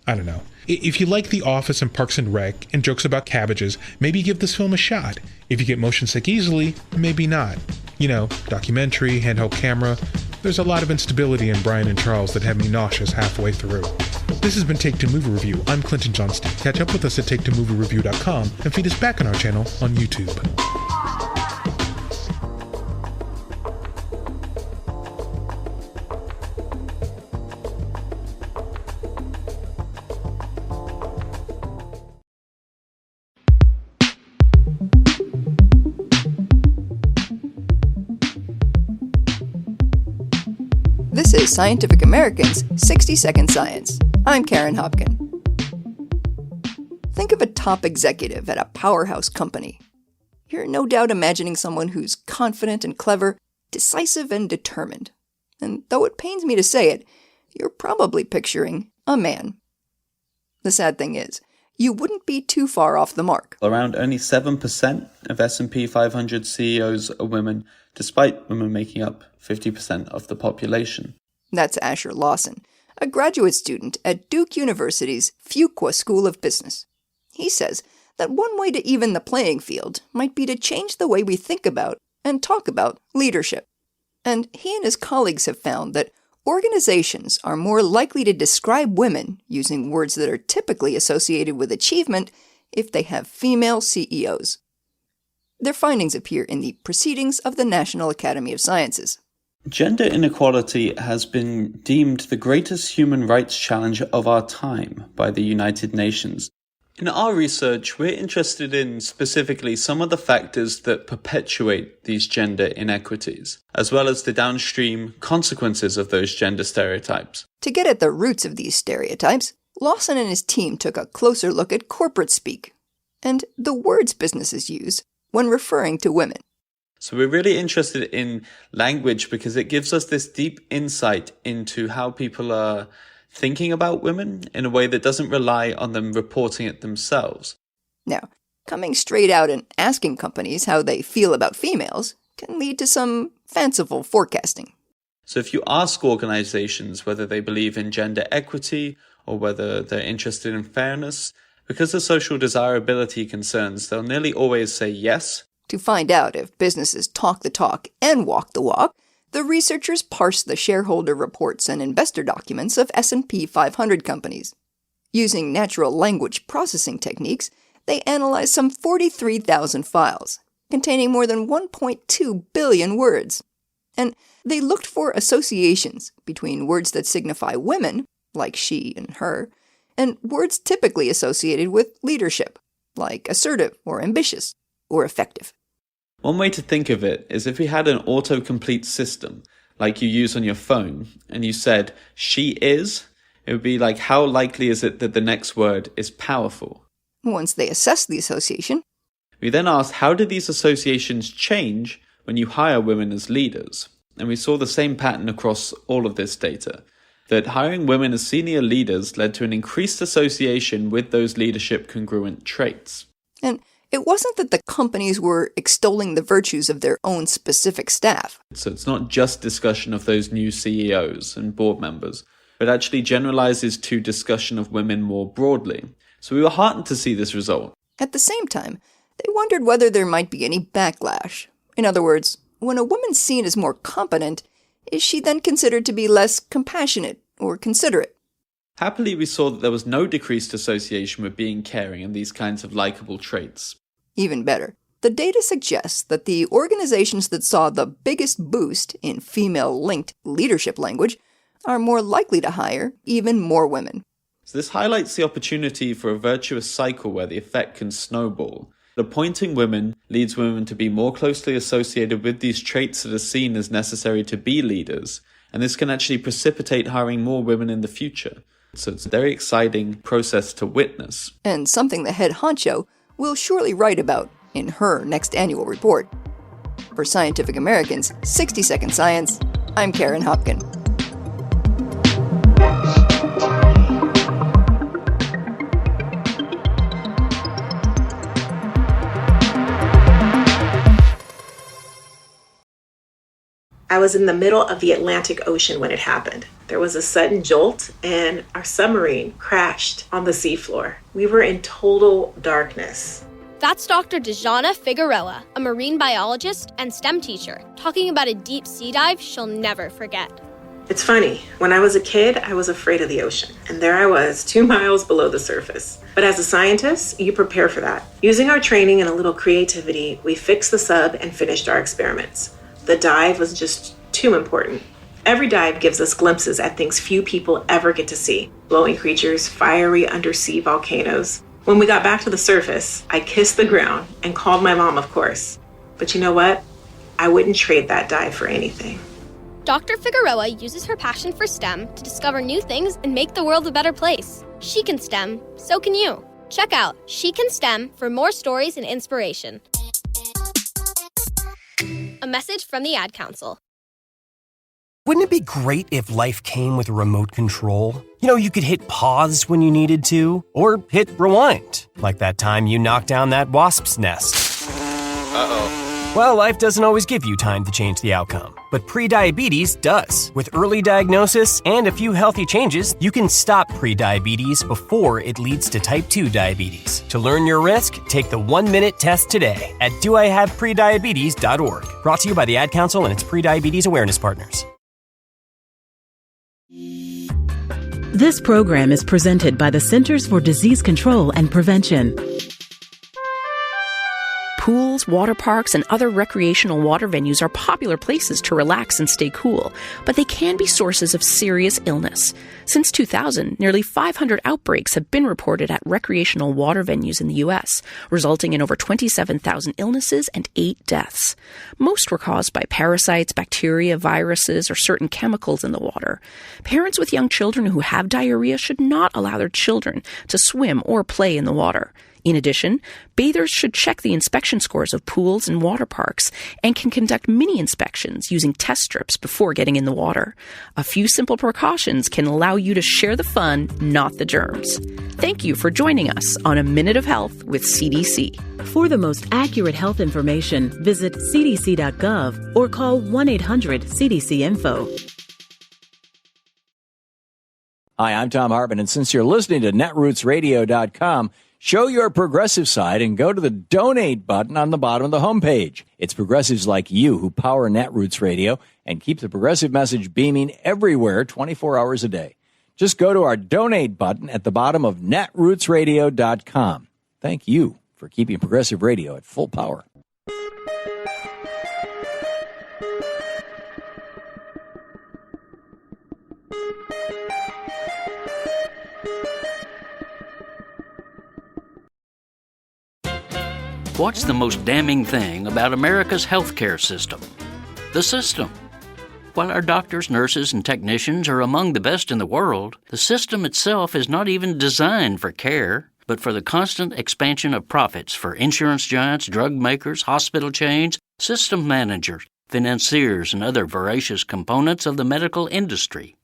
I don't know. If you like The Office and Parks and Rec and jokes about cabbages, maybe give this film a shot. If you get motion sick easily, maybe not. You know, documentary, handheld camera. There's a lot of instability in Brian and Charles that had me nauseous halfway through. This has been Take Two Movie Review. I'm Clinton Johnston. Catch up with us at TakeTwoMovieReview.com and feed us back on our channel on YouTube. This is Scientific American's 60-Second Science. I'm Karen Hopkin. Think of a top executive at a powerhouse company. You're no doubt imagining someone who's confident and clever, decisive and determined. And though it pains me to say it, you're probably picturing a man. The sad thing is, you wouldn't be too far off the mark. Around only 7% of S&P 500 CEOs are women, despite women making up 50% of the population. That's Asher Lawson, a graduate student at Duke University's Fuqua School of Business. He says that one way to even the playing field might be to change the way we think about and talk about leadership. And he and his colleagues have found that organizations are more likely to describe women using words that are typically associated with achievement if they have female CEOs. Their findings appear in the Proceedings of the National Academy of Sciences. Gender inequality has been deemed the greatest human rights challenge of our time by the United Nations. In our research, we're interested in specifically some of the factors that perpetuate these gender inequities, as well as the downstream consequences of those gender stereotypes. To get at the roots of these stereotypes, Lawson and his team took a closer look at corporate speak and the words businesses use when referring to women. So we're really interested in language because it gives us this deep insight into how people are thinking about women in a way that doesn't rely on them reporting it themselves. Now, coming straight out and asking companies how they feel about females can lead to some fanciful forecasting. So if you ask organizations whether they believe in gender equity or whether they're interested in fairness, because of social desirability concerns, they'll nearly always say yes. To find out if businesses talk the talk and walk the walk, the researchers parsed the shareholder reports and investor documents of S&P 500 companies. Using natural language processing techniques, they analyzed some 43,000 files, containing more than 1.2 billion words. And they looked for associations between words that signify women, like she and her, and words typically associated with leadership, like assertive or ambitious or effective. One way to think of it is if we had an autocomplete system, like you use on your phone, and you said, she is, it would be like, how likely is it that the next word is powerful? Once they assessed the association, we then asked, how do these associations change when you hire women as leaders? And we saw the same pattern across all of this data, that hiring women as senior leaders led to an increased association with those leadership congruent traits. And it wasn't that the companies were extolling the virtues of their own specific staff. So it's not just discussion of those new CEOs and board members, but actually generalizes to discussion of women more broadly. So we were heartened to see this result. At the same time, they wondered whether there might be any backlash. In other words, when a woman's seen as more competent, is she then considered to be less compassionate or considerate? Happily, we saw that there was no decreased association with being caring and these kinds of likable traits. Even better, the data suggests that the organizations that saw the biggest boost in female-linked leadership language are more likely to hire even more women. So this highlights the opportunity for a virtuous cycle where the effect can snowball. Appointing women leads women to be more closely associated with these traits that are seen as necessary to be leaders, and this can actually precipitate hiring more women in the future. So it's a very exciting process to witness. And something the head honcho will surely write about in her next annual report. For Scientific American's 60-Second Science, I'm Karen Hopkin. I was in the middle of the Atlantic Ocean when it happened. There was a sudden jolt and our submarine crashed on the seafloor. We were in total darkness. That's Dr. Dejana Figueroa, a marine biologist and STEM teacher, talking about a deep sea dive she'll never forget. It's funny, when I was a kid, I was afraid of the ocean, and there I was, 2 miles below the surface. But as a scientist, you prepare for that. Using our training and a little creativity, we fixed the sub and finished our experiments. The dive was just too important. Every dive gives us glimpses at things few people ever get to see. Glowing creatures, fiery undersea volcanoes. When we got back to the surface, I kissed the ground and called my mom, of course. But you know what? I wouldn't trade that dive for anything. Dr. Figueroa uses her passion for STEM to discover new things and make the world a better place. She can STEM, so can you. Check out She Can STEM for more stories and inspiration. A message from the Ad Council. Wouldn't it be great if life came with a remote control? You know, you could hit pause when you needed to, or hit rewind, like that time you knocked down that wasp's nest. Uh-oh. Well, life doesn't always give you time to change the outcome, but prediabetes does. With early diagnosis and a few healthy changes, you can stop prediabetes before it leads to type 2 diabetes. To learn your risk, take the 1-minute test today at doihaveprediabetes.org. Brought to you by the Ad Council and its prediabetes awareness partners. This program is presented by the Centers for Disease Control and Prevention. Pools, water parks, and other recreational water venues are popular places to relax and stay cool, but they can be sources of serious illness. Since 2000, nearly 500 outbreaks have been reported at recreational water venues in the U.S., resulting in over 27,000 illnesses and 8 deaths. Most were caused by parasites, bacteria, viruses, or certain chemicals in the water. Parents with young children who have diarrhea should not allow their children to swim or play in the water. In addition, bathers should check the inspection scores of pools and water parks and can conduct mini inspections using test strips before getting in the water. A few simple precautions can allow you to share the fun, not the germs. Thank you for joining us on A Minute of Health with CDC. For the most accurate health information, visit cdc.gov or call 1-800-CDC-INFO. Hi, I'm Tom Hartman, and since you're listening to netrootsradio.com, show your progressive side and go to the donate button on the bottom of the homepage. It's progressives like you who power Netroots Radio and keep the progressive message beaming everywhere 24 hours a day. Just go to our donate button at the bottom of netrootsradio.com. Thank you for keeping progressive radio at full power. What's the most damning thing about America's healthcare system? The system. While our doctors, nurses, and technicians are among the best in the world, the system itself is not even designed for care, but for the constant expansion of profits for insurance giants, drug makers, hospital chains, system managers, financiers, and other voracious components of the medical industry.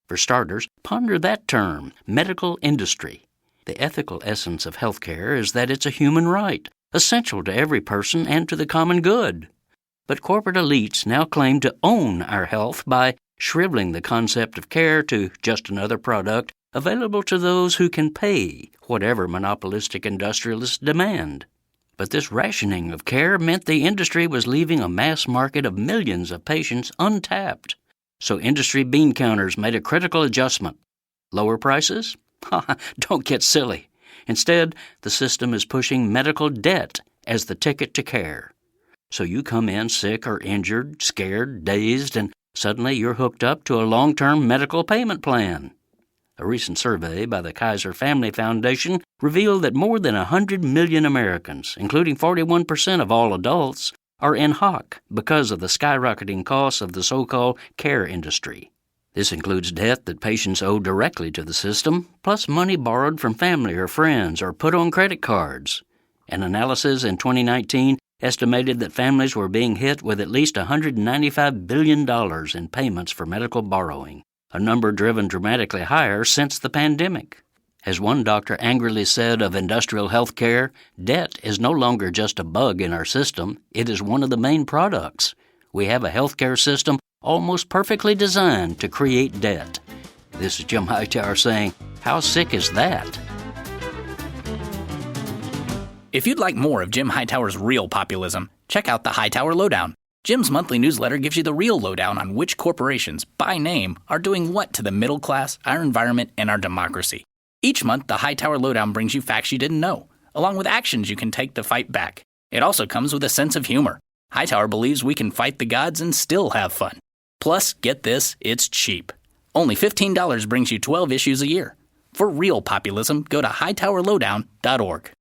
For starters, ponder that term, medical industry. The ethical essence of healthcare is that it's a human right, essential to every person and to the common good. But corporate elites now claim to own our health by shriveling the concept of care to just another product available to those who can pay whatever monopolistic industrialists demand. But this rationing of care meant the industry was leaving a mass market of millions of patients untapped. So industry bean counters made a critical adjustment. Lower prices? Don't get silly. Instead, the system is pushing medical debt as the ticket to care. So you come in sick or injured, scared, dazed, and suddenly you're hooked up to a long-term medical payment plan. A recent survey by the Kaiser Family Foundation revealed that more than 100 million Americans, including 41% of all adults, are in hock because of the skyrocketing costs of the so-called care industry. This includes debt that patients owe directly to the system, plus money borrowed from family or friends or put on credit cards. An analysis in 2019 estimated that families were being hit with at least $195 billion in payments for medical borrowing, a number driven dramatically higher since the pandemic. As one doctor angrily said of industrial health care, debt is no longer just a bug in our system, it is one of the main products. We have a healthcare system almost perfectly designed to create debt. This is Jim Hightower saying, how sick is that? If you'd like more of Jim Hightower's real populism, check out the Hightower Lowdown. Jim's monthly newsletter gives you the real lowdown on which corporations, by name, are doing what to the middle class, our environment, and our democracy. Each month, the Hightower Lowdown brings you facts you didn't know, along with actions you can take to fight back. It also comes with a sense of humor. Hightower believes we can fight the gods and still have fun. Plus, get this, it's cheap. Only $15 brings you 12 issues a year. For real populism, go to hightowerlowdown.org.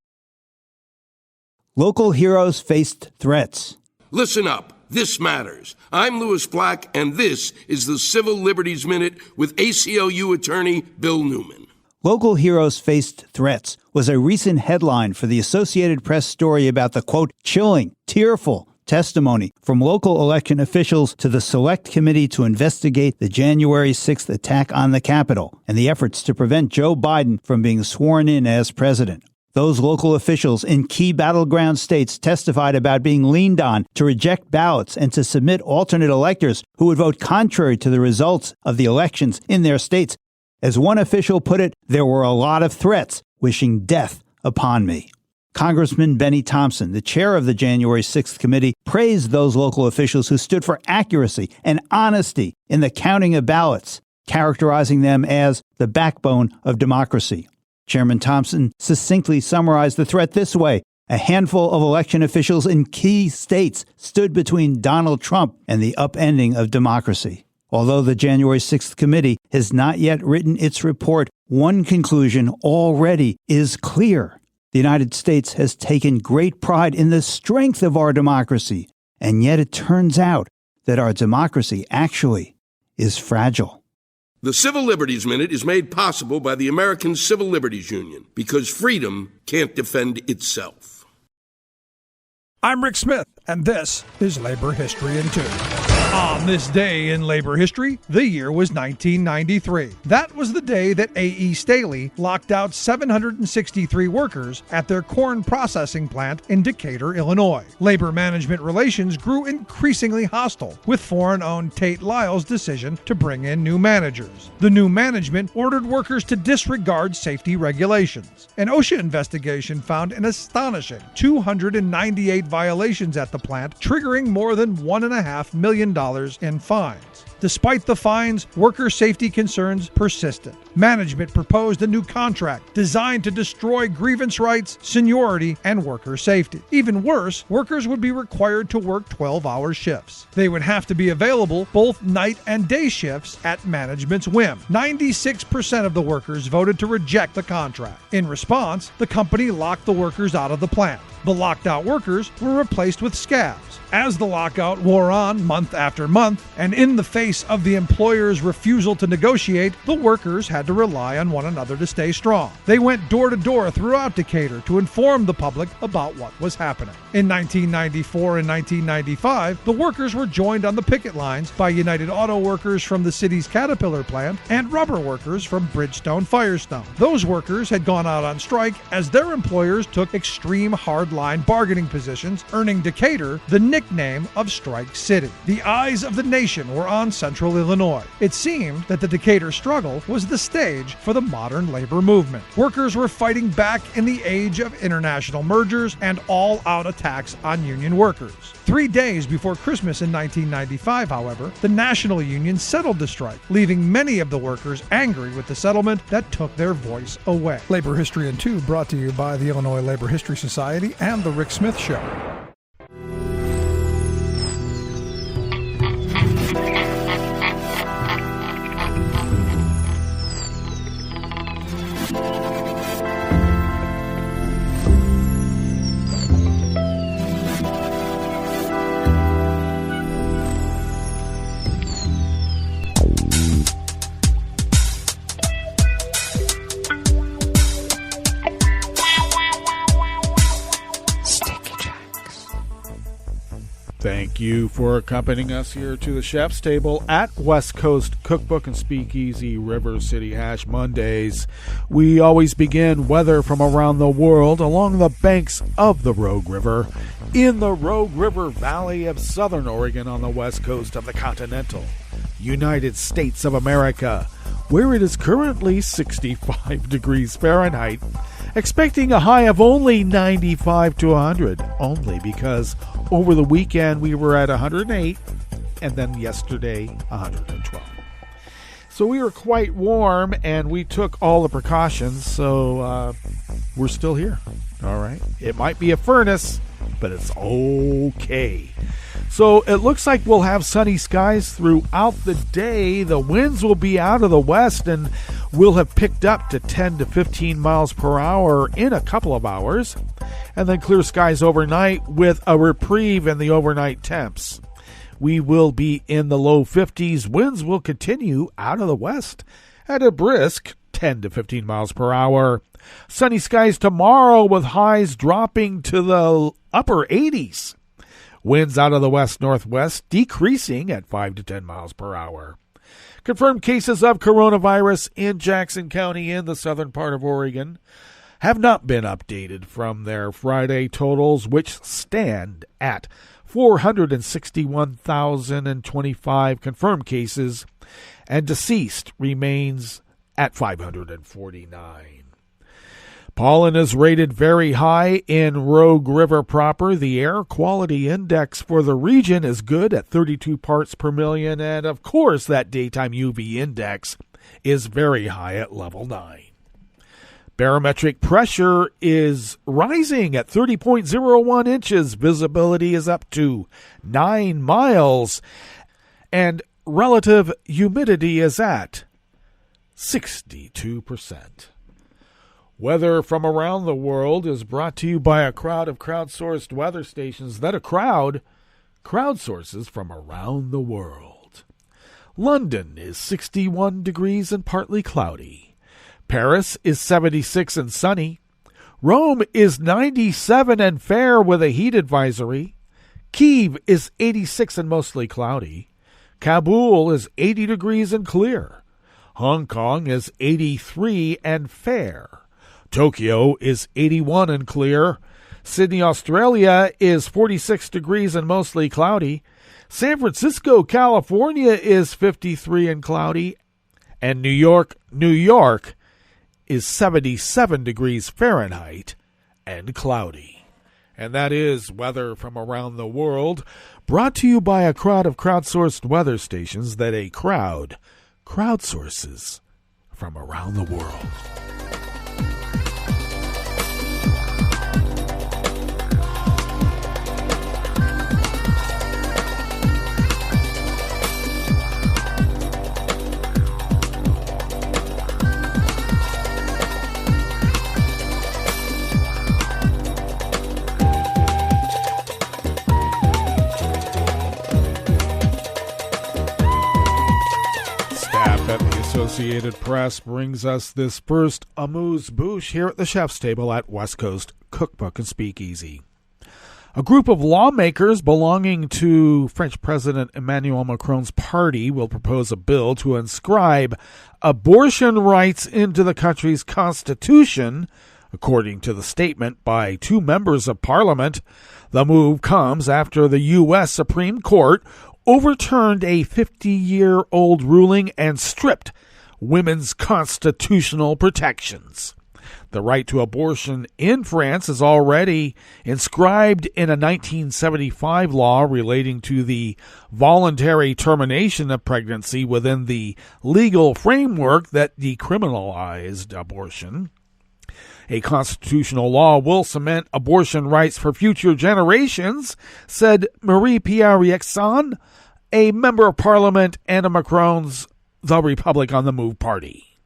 Local heroes faced threats. Listen up. This matters. I'm Louis Black, and this is the Civil Liberties Minute with ACLU attorney Bill Newman. Local heroes faced threats was a recent headline for the Associated Press story about the, quote, chilling, tearful testimony from local election officials to the Select Committee to investigate the January 6th attack on the Capitol and the efforts to prevent Joe Biden from being sworn in as president. Those local officials in key battleground states testified about being leaned on to reject ballots and to submit alternate electors who would vote contrary to the results of the elections in their states. As one official put it, there were a lot of threats wishing death upon me. Congressman Benny Thompson, the chair of the January 6th committee, praised those local officials who stood for accuracy and honesty in the counting of ballots, characterizing them as the backbone of democracy. Chairman Thompson succinctly summarized the threat this way: a handful of election officials in key states stood between Donald Trump and the upending of democracy. Although the January 6th committee has not yet written its report, one conclusion already is clear. The United States has taken great pride in the strength of our democracy, and yet it turns out that our democracy actually is fragile. The Civil Liberties Minute is made possible by the American Civil Liberties Union because freedom can't defend itself. I'm Rick Smith, and this is Labor History in 2. On this day in labor history, the year was 1993. That was the day that A.E. Staley locked out 763 workers at their corn processing plant in Decatur, Illinois. Labor management relations grew increasingly hostile, with foreign-owned Tate Lyle's decision to bring in new managers. The new management ordered workers to disregard safety regulations. An OSHA investigation found an astonishing 298 violations at the plant, triggering more than $1.5 million in fines. Despite the fines, worker safety concerns persisted. Management proposed a new contract designed to destroy grievance rights, seniority, and worker safety. Even worse, workers would be required to work 12-hour shifts. They would have to be available both night and day shifts at management's whim. 96% of the workers voted to reject the contract. In response, the company locked the workers out of the plant. The locked out workers were replaced with scabs. As the lockout wore on month after month, and in the face of the employer's refusal to negotiate, the workers had to rely on one another to stay strong. They went door to door throughout Decatur to inform the public about what was happening. In 1994 and 1995, the workers were joined on the picket lines by United Auto Workers from the city's Caterpillar plant and rubber workers from Bridgestone Firestone. Those workers had gone out on strike as their employers took extreme hard-line bargaining positions, earning Decatur the nickname of Strike City. The eyes of the nation were on central Illinois. It seemed that the Decatur struggle was the stage for the modern labor movement. Workers were fighting back in the age of international mergers and all-out attacks on union workers. 3 days before Christmas in 1995, however, the National Union settled the strike, leaving many of the workers angry with the settlement that took their voice away. Labor History in 2 brought to you by the Illinois Labor History Society and The Rick Smith Show. Thank you for accompanying us here to the chef's table at West Coast Cookbook and Speakeasy River City Hash Mondays. We always begin weather from around the world along the banks of the Rogue River in the Rogue River Valley of Southern Oregon on the west coast of the continental United States of America, where it is currently 65 degrees Fahrenheit, expecting a high of only 95 to 100, only because over the weekend we were at 108 and then yesterday 112. So we were quite warm and we took all the precautions, so we're still here. All right. It might be a furnace, but it's okay. So it looks like we'll have sunny skies throughout the day. The winds will be out of the west and will have picked up to 10 to 15 miles per hour in a couple of hours. And then clear skies overnight with a reprieve in the overnight temps. We will be in the low 50s. Winds will continue out of the west at a brisk 10 to 15 miles per hour. Sunny skies tomorrow with highs dropping to the upper 80s. Winds out of the west-northwest decreasing at 5 to 10 miles per hour. Confirmed cases of coronavirus in Jackson County in the southern part of Oregon have not been updated from their Friday totals, which stand at 461,025 confirmed cases, and deceased remains at 549. Pollen is rated very high in Rogue River proper. The air quality index for the region is good at 32 parts per million, and of course that daytime UV index is very high at level 9. Barometric pressure is rising at 30.01 inches. Visibility is up to 9 miles, and relative humidity is at 62%. Weather from around the world is brought to you by a crowd of crowdsourced weather stations that a crowd crowdsources from around the world. London is 61 degrees and partly cloudy. Paris is 76 and sunny. Rome is 97 and fair with a heat advisory. Kyiv is 86 and mostly cloudy. Kabul is 80 degrees and clear. Hong Kong is 83 and fair. Tokyo is 81 and clear. Sydney, Australia is 46 degrees and mostly cloudy. San Francisco, California is 53 and cloudy. And New York is 77 degrees Fahrenheit and cloudy. And that is weather from around the world, brought to you by a crowd of crowdsourced weather stations that a crowd crowdsources from around the world. At the Associated Press brings us this first amuse-bouche here at the chef's table at West Coast Cookbook and Speakeasy. A group of lawmakers belonging to French President Emmanuel Macron's party will propose a bill to inscribe abortion rights into the country's constitution, according to the statement by two members of parliament. The move comes after the U.S. Supreme Court overturned a 50-year-old ruling and stripped women's constitutional protections. The right to abortion in France is already inscribed in a 1975 law relating to the voluntary termination of pregnancy within the legal framework that decriminalized abortion. A constitutional law will cement abortion rights for future generations, said Marie-Pierre Riexon, a member of parliament and of Macron's The Republic on the Move party.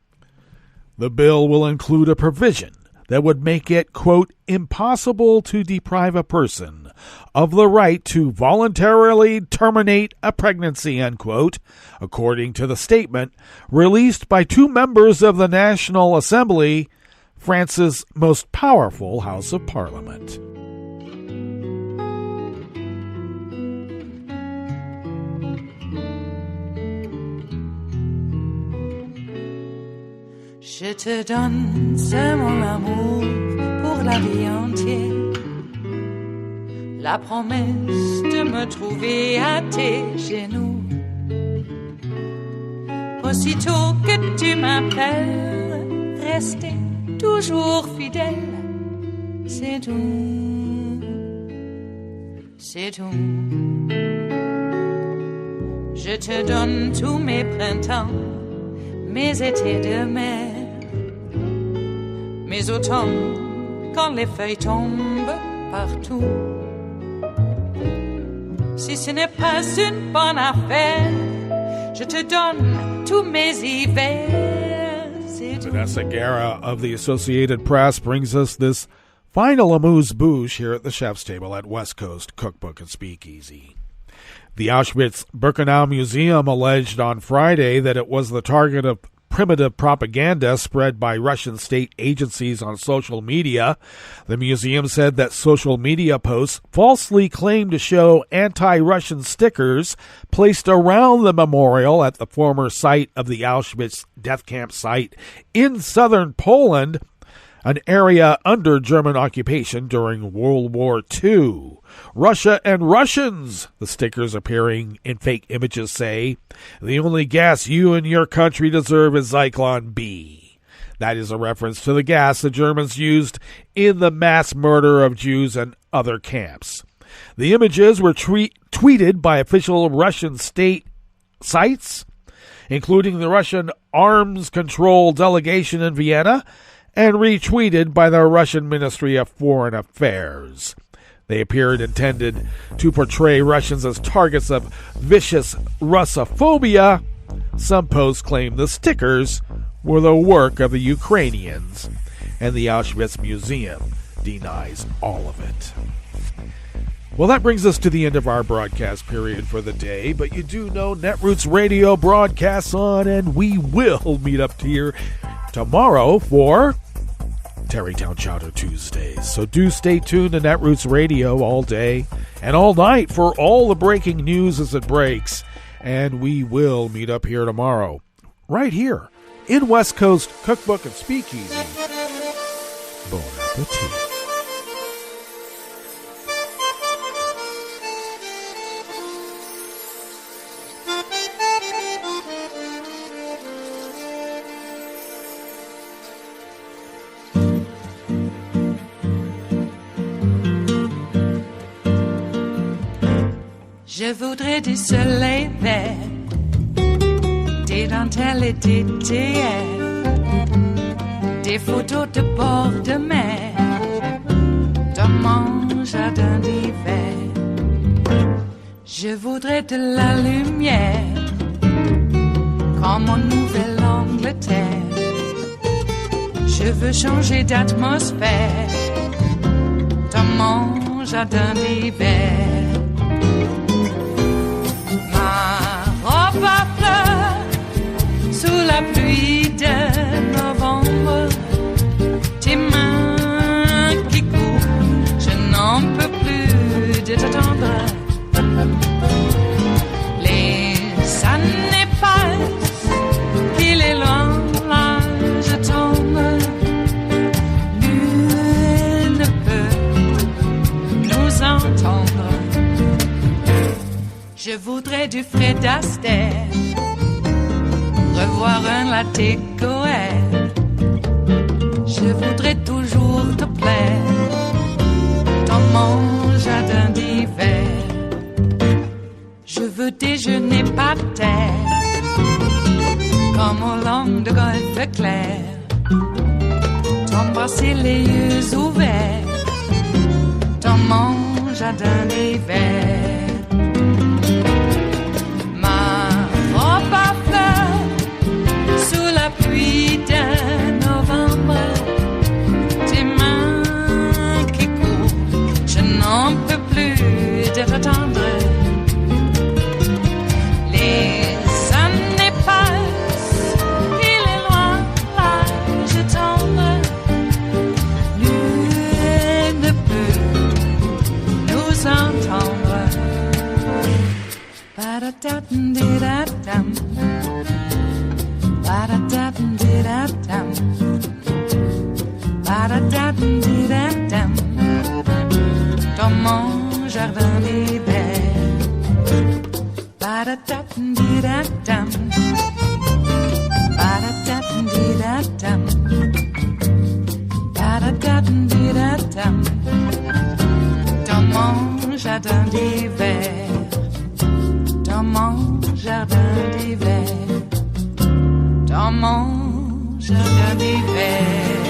The bill will include a provision that would make it, quote, impossible to deprive a person of the right to voluntarily terminate a pregnancy, unquote, according to the statement released by two members of the National Assembly, France's most powerful House of Parliament. Je te donne ce mon amour pour la vie entière. La promesse de me trouver à tes genoux. Aussitôt que tu m'appelles, rester toujours fidèle, c'est tout, c'est tout. Je te donne tous mes printemps, mes étés de mer, mes automnes quand les feuilles tombent partout. Si ce n'est pas une bonne affaire, je te donne tous mes hivers. Vanessa Guerra of the Associated Press brings us this final amuse-bouche here at the chef's table at West Coast Cookbook and Speakeasy. The Auschwitz Museum alleged on Friday that it was the target of primitive propaganda spread by Russian state agencies on social media. The museum said that social media posts falsely claimed to show anti-Russian stickers placed around the memorial at the former site of the Auschwitz death camp site in southern Poland, an area under German occupation during World War II. Russia and Russians, the stickers appearing in fake images say. The only gas you and your country deserve is Zyklon B. That is a reference to the gas the Germans used in the mass murder of Jews and other camps. The images were tweeted by official Russian state sites, including the Russian Arms Control Delegation in Vienna, and retweeted by the Russian Ministry of Foreign Affairs. They appeared intended to portray Russians as targets of vicious Russophobia. Some posts claim the stickers were the work of the Ukrainians, and the Auschwitz Museum denies all of it. Well, that brings us to the end of our broadcast period for the day, but you do know Netroots Radio broadcasts on, and we will meet up here tomorrow for Tarrytown Chowder Tuesdays. So do stay tuned to Netroots Radio all day and all night for all the breaking news as it breaks, and we will meet up here tomorrow, right here in West Coast Cookbook and Speakeasy. Bon appetit. Je voudrais du soleil vert, des dentelles et des théières, des photos de bord de mer, dans mon jardin d'hiver. Je voudrais de la lumière, comme en Nouvelle-Angleterre. Je veux changer d'atmosphère, dans mon jardin d'hiver. Robe à fleurs, sous la pluie de novembre, tes mains qui courent, je n'en peux plus de t'attendre. Les années passent, qu'il est loin, là je tombe. Nul ne peut nous entendre. Je voudrais du Fred Astaire, revoir un latte Goël. Je voudrais toujours te plaire dans mon jardin d'hiver. Je veux déjeuner par terre, comme aux langues de golfe clair. T'embrasser les yeux ouverts dans mon jardin d'hiver. Pluie de novembre, tes mains qui courent, je n'en peux plus de t'attendre. Les années passent, il est loin, là je tombe. Nul ne peut nous entendre. Ba-da-da-dum-di-da-dum. Ba-da-da-dum-di-da-dum. Ba-da-da-dum-di-da-dum. Dans mon jardin d'hiver. Ba-da-da-dum-di-da-dum. Ba-da-da-dum-di-da-dum. Ba-da-da-dum-di-da-dum. Dans mon jardin d'hiver. Dans mon jardin d'hiver. Dans mon jardin d'hiver.